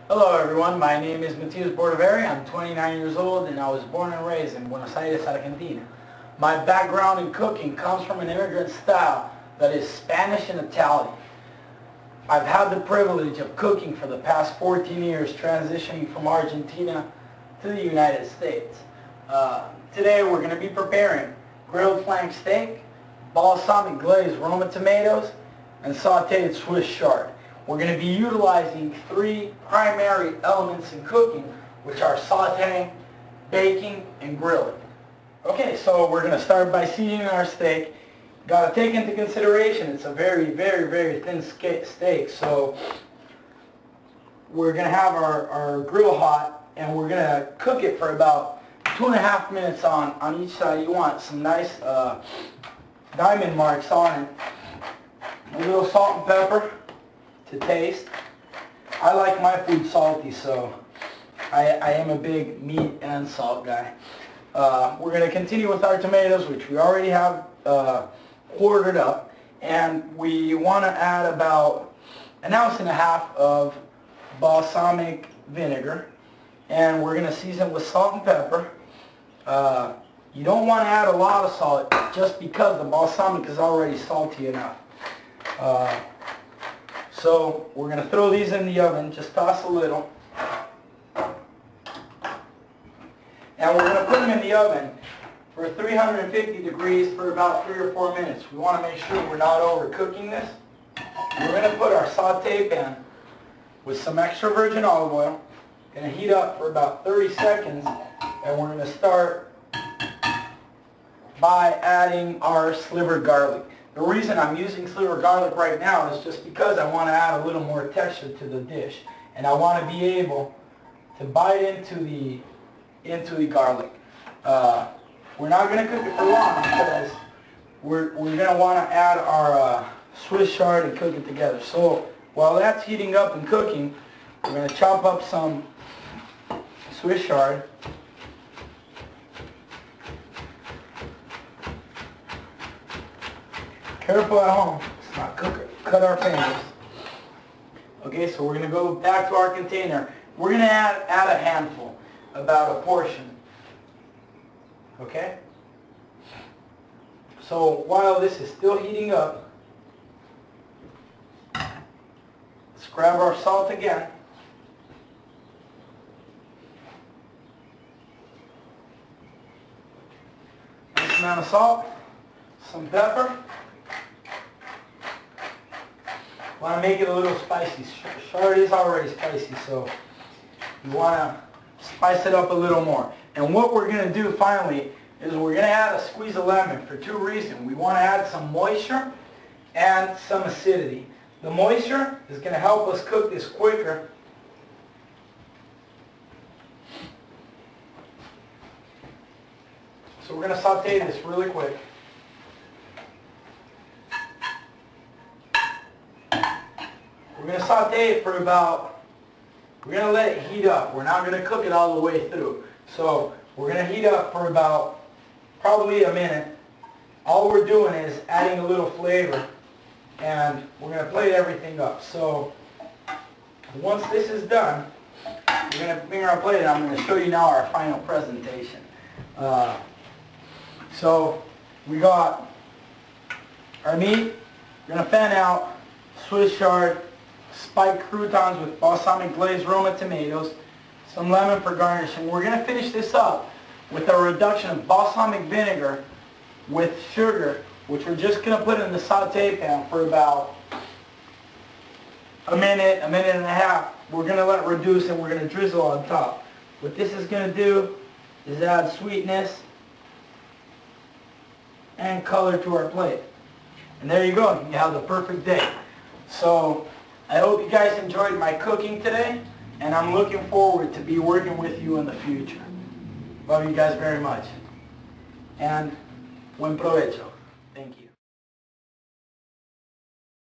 Hello everyone, my name is Matias Bordavari. I'm 29 years old and I was born and raised in Buenos Aires, Argentina. My background in cooking comes from an immigrant style that is Spanish and Italian. I've had the privilege of cooking for the past 14 years, transitioning from Argentina to the United States. Today we're going to be preparing grilled flank steak, balsamic glazed Roma tomatoes, and sauteed Swiss chard. We're going to be utilizing three primary elements in cooking, which are sauteing, baking, and grilling. Okay, so we're going to start by seasoning our steak. Got to take into consideration it's a very thin steak, so we're going to have our grill hot and we're going to cook it for about 2.5 minutes on each side. You want some nice diamond marks on it. A little salt and pepper to taste. I like my food salty, so I am a big meat and salt guy. We're going to continue with our tomatoes, which we already have quartered up, and we want to add about 1.5 ounces of balsamic vinegar, and we're going to season with salt and pepper. You don't want to add a lot of salt just because the balsamic is already salty enough. So we're going to throw these in the oven, just toss a little. And we're going to put them in the oven for 350 degrees for about 3 or 4 minutes. We want to make sure we're not overcooking this. We're going to put our saute pan with some extra virgin olive oil. Going to heat up for about 30 seconds, and we're going to start by adding our slivered garlic. The reason I'm using slivered garlic right now is just because I want to add a little more texture to the dish, and I want to be able to bite into the garlic. We're not going to cook it for long because we're going to want to add our Swiss chard and cook it together. So while that's heating up and cooking, we're going to chop up some Swiss chard. Careful at home, let's not cut our fingers. Okay, so we're going to go back to our container. We're going to add a handful, about a portion. Okay? So while this is still heating up, let's grab our salt again. Nice amount of salt, some pepper. Want to make it a little spicy. Chard is already spicy, so you want to spice it up a little more. And what we're going to do finally is we're going to add a squeeze of lemon for two reasons. We want to add some moisture and some acidity. The moisture is going to help us cook this quicker. So we're going to saute this really quick. We're going to saute it for about, we're going to let it heat up. We're not going to cook it all the way through. So we're going to heat up for about probably a minute. All we're doing is adding a little flavor, and we're going to plate everything up. So once this is done, we're going to bring our plate, and I'm going to show you now our final presentation. So we got our meat. We're going to fan out Swiss chard, spiked croutons with balsamic glazed Roma tomatoes, some lemon for garnishing. We're going to finish this up with a reduction of balsamic vinegar with sugar, which we're just going to put in the saute pan for about a minute and a half. We're going to let it reduce, and we're going to drizzle on top. What this is going to do is add sweetness and color to our plate. And there you go. You have the perfect day. So I hope you guys enjoyed my cooking today, and I'm looking forward to be working with you in the future. Love you guys very much. And buen provecho.